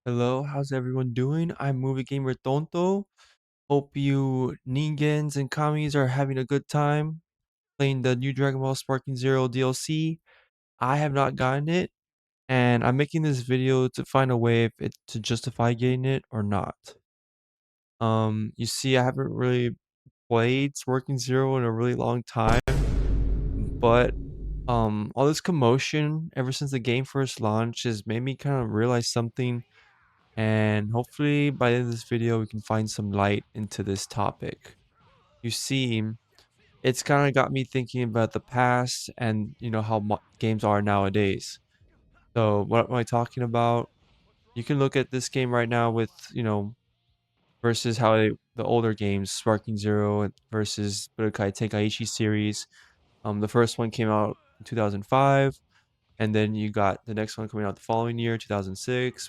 Hello, how's everyone doing? I'm Movie Gamer Tonto. Hope you Ningans and Kamis are having a good time playing the new Dragon Ball Sparking Zero DLC. I have not gotten it, and I'm making this video to find a way if it to justify getting it or not. You see, I haven't really played Sparking Zero in a really long time, but all this commotion ever since the game first launched has made me kind of realize something. And hopefully by the end of this video, we can find some light into this topic. You see, it's kind of got me thinking about the past and how games are nowadays. So what am I talking about? You can look at this game right now with versus the older games, Sparking Zero versus Budokai Tenkaichi series. The first one came out in 2005, and then you got the next one coming out the following year, 2006,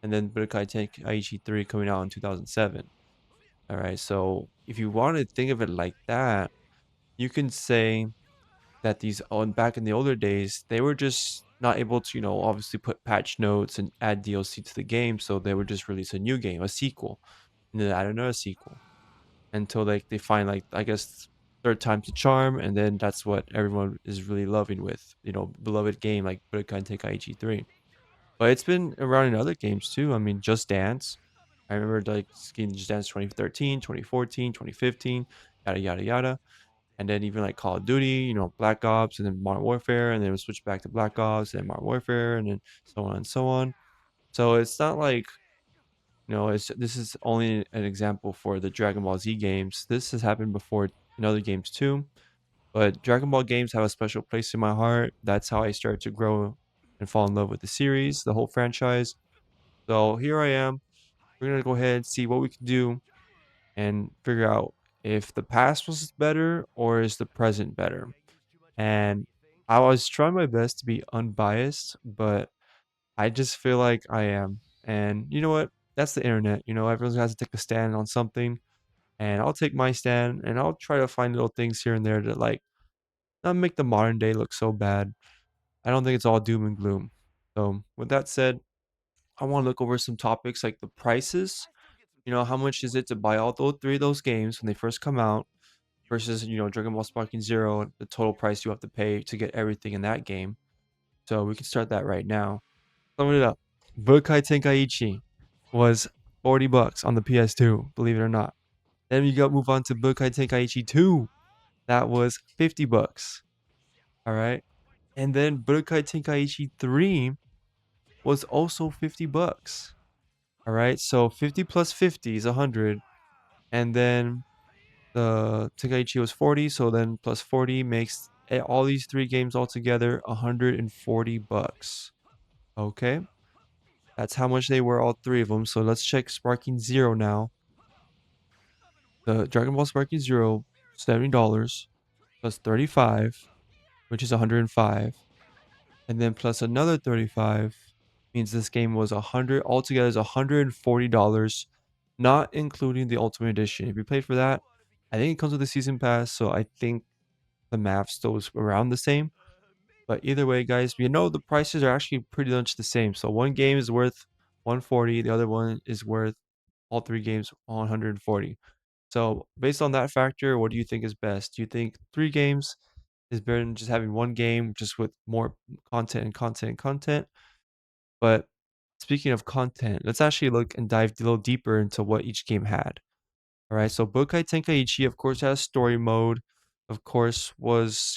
and then Budokai Tenkaichi 3 coming out in 2007. All right, so if you want to think of it like that, you can say that these on back in the older days, they were just not able to, obviously put patch notes and add DLC to the game, so they would just release a new game, a sequel, and then add another sequel until they find like I guess third time's a charm, and then that's what everyone is really loving with, beloved game like Budokai Tenkaichi 3. But it's been around in other games too. I mean, Just Dance. I remember like seeing Just Dance 2013, 2014, 2015, yada yada yada. And then even like Call of Duty, Black Ops, and then Modern Warfare, and then we switch back to Black Ops and Modern Warfare, and then so on and so on. So it's not like it's this is only an example for the Dragon Ball Z games. This has happened before in other games too. But Dragon Ball games have a special place in my heart. That's how I started to grow and fall in love with the series, the whole franchise. So here I am. We're gonna go ahead and see what we can do and figure out if the past was better or is the present better. And I was trying my best to be unbiased, but I just feel like I am. And you know what? That's the internet. Everyone has to take a stand on something. And I'll take my stand and I'll try to find little things here and there to like not make the modern day look so bad. I don't think it's all doom and gloom. So with that said, I want to look over some topics like the prices. How much is it to buy all those three of those games when they first come out versus, Dragon Ball Sparking Zero, the total price you have to pay to get everything in that game. So we can start that right now. Sum it up. Budokai Tenkaichi was 40 bucks on the PS2, believe it or not. Then you got move on to Budokai Tenkaichi 2. That was 50 bucks. All right. And then Budokai Tenkaichi 3 was also 50 bucks. All right. So 50 plus 50 is 100. And then the Tenkaichi was 40, so then plus 40 makes all these three games altogether 140 bucks. Okay, that's how much they were, all three of them. So let's check Sparking Zero now. The Dragon Ball Sparking Zero, $70 plus 35, which is 105, and then plus another 35 means this game was 100 altogether is $140, not including the Ultimate Edition. If you paid for that, I think it comes with a season pass, so I think the math still is around the same. But either way, guys, the prices are actually pretty much the same. So one game is worth 140, the other one is worth all three games 140. So based on that factor, what do you think is best? Do you think three games is better than just having one game just with more content and content and content? But speaking of content, let's actually look and dive a little deeper into what each game had. All right, so Budokai Tenkaichi, of course, has story mode. Of course,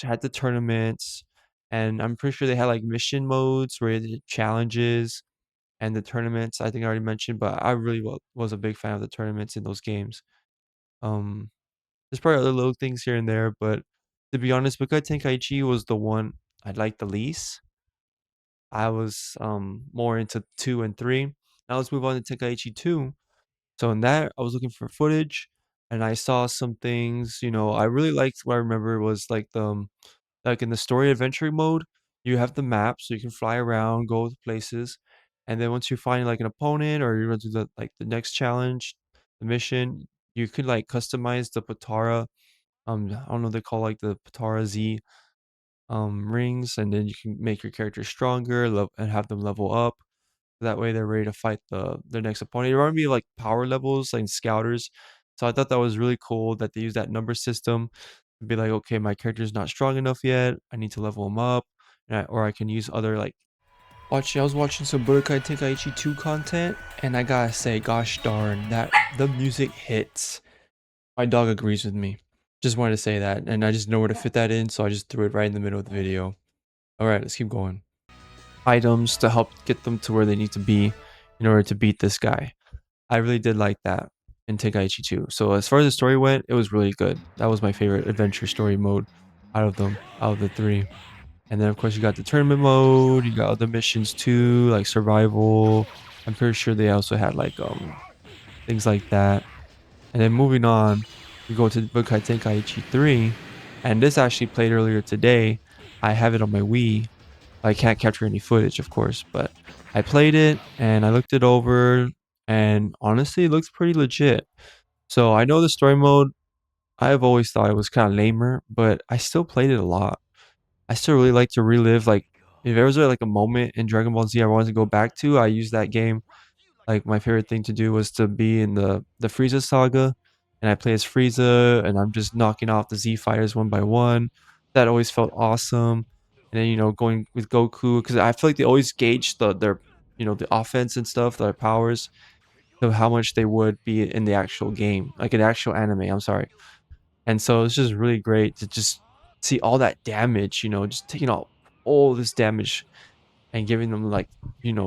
had the tournaments, and I'm pretty sure they had like mission modes where they did challenges and the tournaments. I think I already mentioned, but I really was a big fan of the tournaments in those games. Um, there's probably other little things here and there, but to be honest, Budokai Tenkaichi was the one I liked the least. I was more into two and three. Now let's move on to Tenkaichi 2. So in that, I was looking for footage and I saw some things, I really liked what I remember was like like in the story adventure mode, you have the map so you can fly around, go to places. And then once you find like an opponent or you're going to do the next challenge, the mission, you could like customize the Patara. I don't know, they call like the Patara Z rings, and then you can make your character stronger and have them level up. That way they're ready to fight their next opponent. It reminded me of like power levels, like scouters. So I thought that was really cool that they use that number system to be like, okay, my character's not strong enough yet. I need to level him up, or I can use other like. I was watching some Budokai Tenkaichi 2 content, and I gotta say, gosh darn, that the music hits. My dog agrees with me. Just wanted to say that, and I just know where to fit that in, so I just threw it right in the middle of the video. All right, let's keep going. Items to help get them to where they need to be in order to beat this guy. I really did like that in Tenkaichi 2. So as far as the story went, it was really good. That was my favorite adventure story mode out of the three. And then of course you got the tournament mode, you got other missions too, like survival. I'm pretty sure they also had like things like that. And then moving on, we go to Budokai Tenkaichi 3, and this actually played earlier today. I have it on my Wii. I can't capture any footage, of course, but I played it and I looked it over, and honestly, it looks pretty legit. So I know the story mode, I've always thought it was kind of lamer, but I still played it a lot. I still really like to relive, like, if there was like a moment in Dragon Ball Z I wanted to go back to, I used that game. Like my favorite thing to do was to be in the Frieza saga, and I play as Frieza, and I'm just knocking off the Z fighters one by one. That always felt awesome. And then going with Goku, because I feel like they always gauge their the offense and stuff, their powers, of how much they would be in the actual game, like an actual anime. I'm sorry. And so it's just really great to just see all that damage, just taking all this damage and giving them like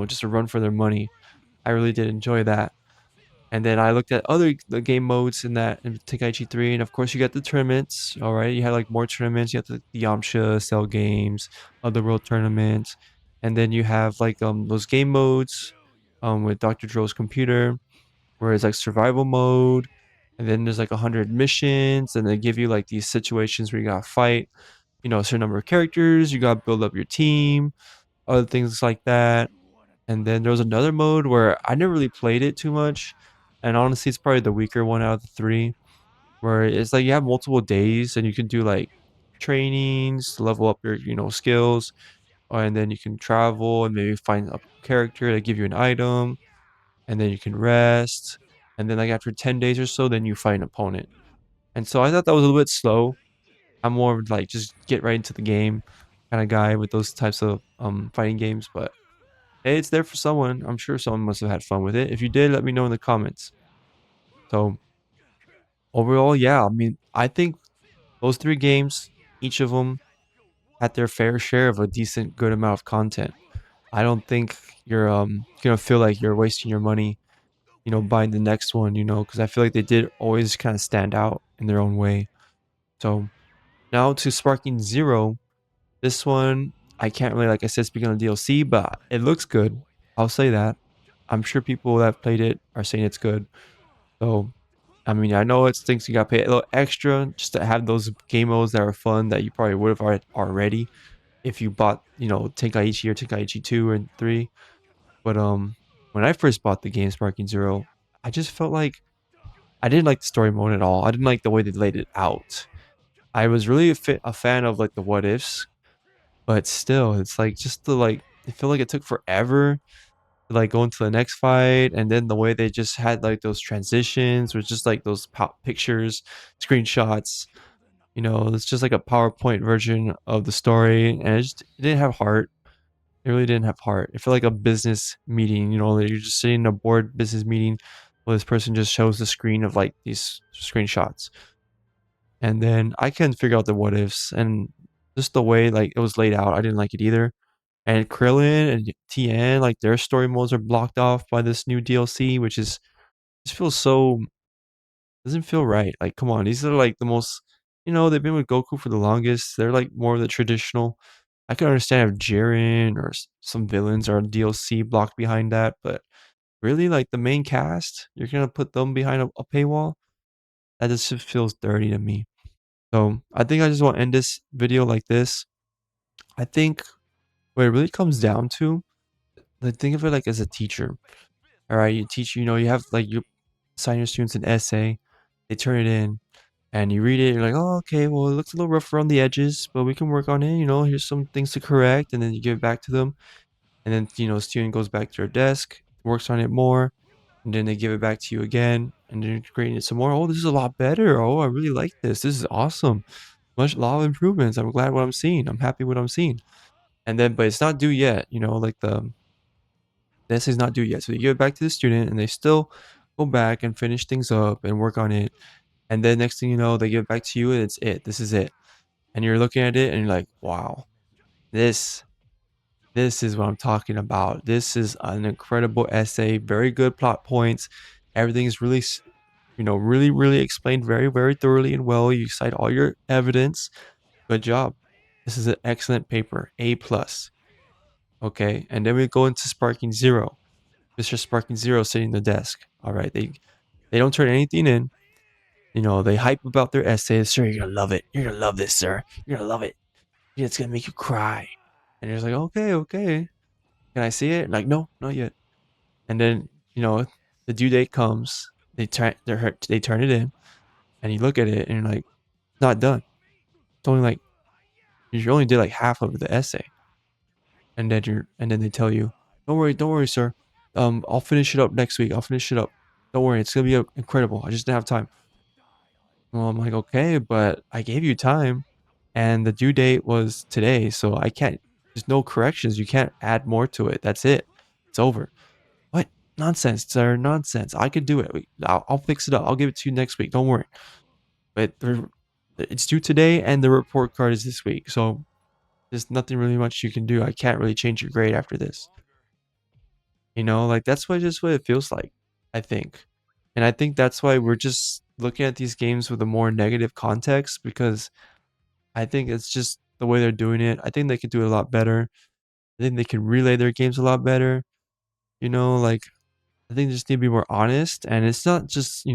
just a run for their money. I really did enjoy that. And then I looked at the game modes in Tenkaichi 3, and of course you got the tournaments. All right, you had like more tournaments. You have the Yamcha Cell games, other world tournaments, and then you have like those game modes with Dr. Dro's computer, where it's like survival mode, and then there's like 100 missions, and they give you like these situations where you gotta fight, a certain number of characters. You gotta build up your team, other things like that. And then there was another mode where I never really played it too much, and honestly, it's probably the weaker one out of the three, where it's like you have multiple days and you can do like trainings to level up your, skills, and then you can travel and maybe find a character to give you an item, and then you can rest, and then like after 10 days or so, then you fight an opponent. And so I thought that was a little bit slow. I'm more of like just get right into the game kind of guy with those types of fighting games, but hey, it's there for someone. I'm sure someone must have had fun with it. If you did, let me know in the comments. So overall, yeah, I mean, I think those three games, each of them had their fair share of a decent, good amount of content. I don't think you're gonna feel like you're wasting your money, buying the next one, because I feel like they did always kind of stand out in their own way. So now to Sparking Zero, this one I can't really, like I said, speak on the DLC, but it looks good. I'll say that. I'm sure people that have played it are saying it's good. So, I mean, I know it's things you gotta pay a little extra just to have those game modes that are fun that you probably would have already if you bought, Tenkaichi or Tenkaichi 2 and 3. But when I first bought the game Sparking Zero, I just felt like I didn't like the story mode at all. I didn't like the way they laid it out. I was really a fan of like the what ifs, but still, it's like just the like I feel like it took forever to like go into the next fight, and then the way they just had like those transitions was just like those pop pictures, screenshots. It's just like a PowerPoint version of the story, and it didn't have heart. It really didn't have heart. It felt like a business meeting. That you're just sitting in a board business meeting where this person just shows the screen of like these screenshots, and then I couldn't figure out the what ifs, and just the way like it was laid out, I didn't like it either. And Krillin and Tien, like their story modes are blocked off by this new DLC, which is just feels so doesn't feel right. Like, come on, these are like the most, they've been with Goku for the longest. They're like more of the traditional. I can understand if Jiren or some villains are DLC blocked behind that, but really, like the main cast, you're gonna put them behind a paywall? That just feels dirty to me. So I think I just want to end this video like this. I think what it really comes down to, like think of it like as a teacher. All right, you teach, you have like you assign your students an essay, they turn it in, and you read it, you're like, oh, okay, well, it looks a little rough around the edges, but we can work on it, here's some things to correct, and then you give it back to them. And then, student goes back to their desk, works on it more, and then they give it back to you again, and then you're creating it some more. Oh, this is a lot better. Oh, I really like this. This is awesome. A lot of improvements. I'm glad what I'm seeing. I'm happy what I'm seeing. And then, but it's not due yet. Like the essay's not due yet. So you give it back to the student, and they still go back and finish things up and work on it. And then next thing you know, they give it back to you, and it's it. This is it. And you're looking at it, and you're like, wow, this this is what I'm talking about. This is an incredible essay. Very good plot points. Everything is really, really, really explained very, very thoroughly and well. You cite all your evidence. Good job. This is an excellent paper. A plus. Okay. And then we go into Sparking Zero. Mr. Sparking Zero sitting at the desk. All right. They don't turn anything in. They hype about their essays. Sir, you're gonna love it. You're gonna love this, sir. You're gonna love it. It's gonna make you cry. And you're just like, okay, okay. Can I see it? Like, no, not yet. And then, the due date comes. They turn it in, and you look at it, and you're like, it's not done. It's only like you only did like half of the essay, and then they tell you, don't worry, sir. I'll finish it up next week. I'll finish it up. Don't worry, it's gonna be incredible. I just didn't have time. Well, I'm like, okay, but I gave you time, and the due date was today, so I can't. There's no corrections. You can't add more to it. That's it. It's over. What? Nonsense, sir. Nonsense. I could do it. I'll fix it up. I'll give it to you next week. Don't worry. But it's due today, and the report card is this week. So there's nothing really much you can do. I can't really change your grade after this. Like that's what it feels like, I think. And I think that's why we're just looking at these games with a more negative context, because I think it's just the way they're doing it. I think they could do it a lot better. I think they can relay their games a lot better. Like I think they just need to be more honest. And it's not just,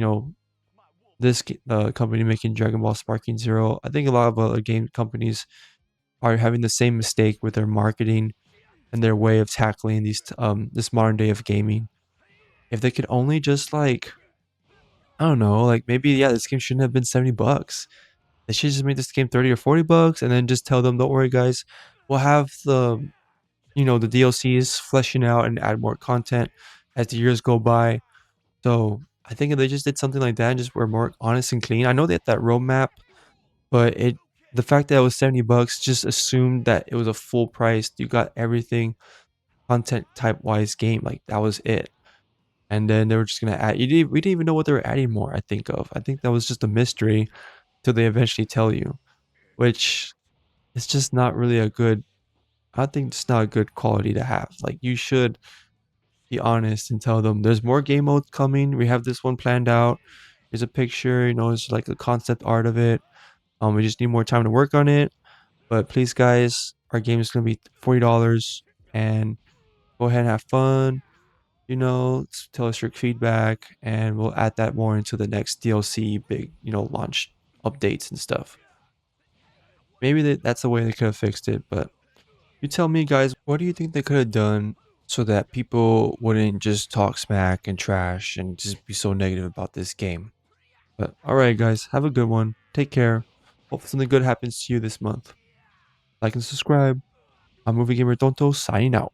this company making Dragon Ball Sparking Zero. I think a lot of other game companies are having the same mistake with their marketing and their way of tackling this modern day of gaming. If they could only just like, I don't know, like maybe yeah, this game shouldn't have been $70. They should just make this game 30 or $40 and then just tell them, don't worry guys, we'll have the DLCs fleshing out and add more content as the years go by. So I think if they just did something like that and just were more honest and clean. I know they had that roadmap, but the fact that it was $70 just assumed that it was a full price. You got everything content type wise game. Like that was it. And then they were just gonna add. We didn't even know what they were adding more. I think that was just a mystery till they eventually tell you, which is just not really a good. I think it's not a good quality to have. Like you should be honest and tell them there's more game modes coming. We have this one planned out. Here's a picture. It's like the concept art of it. We just need more time to work on it. But please, guys, our game is gonna be $40, and go ahead and have fun. Tell us your feedback, and we'll add that more into the next DLC big, launch updates and stuff. Maybe that's the way they could have fixed it, but you tell me, guys, what do you think they could have done so that people wouldn't just talk smack and trash and just be so negative about this game? But all right, guys, have a good one. Take care. Hope something good happens to you this month. Like and subscribe. I'm Movie Gamer Tonto signing out.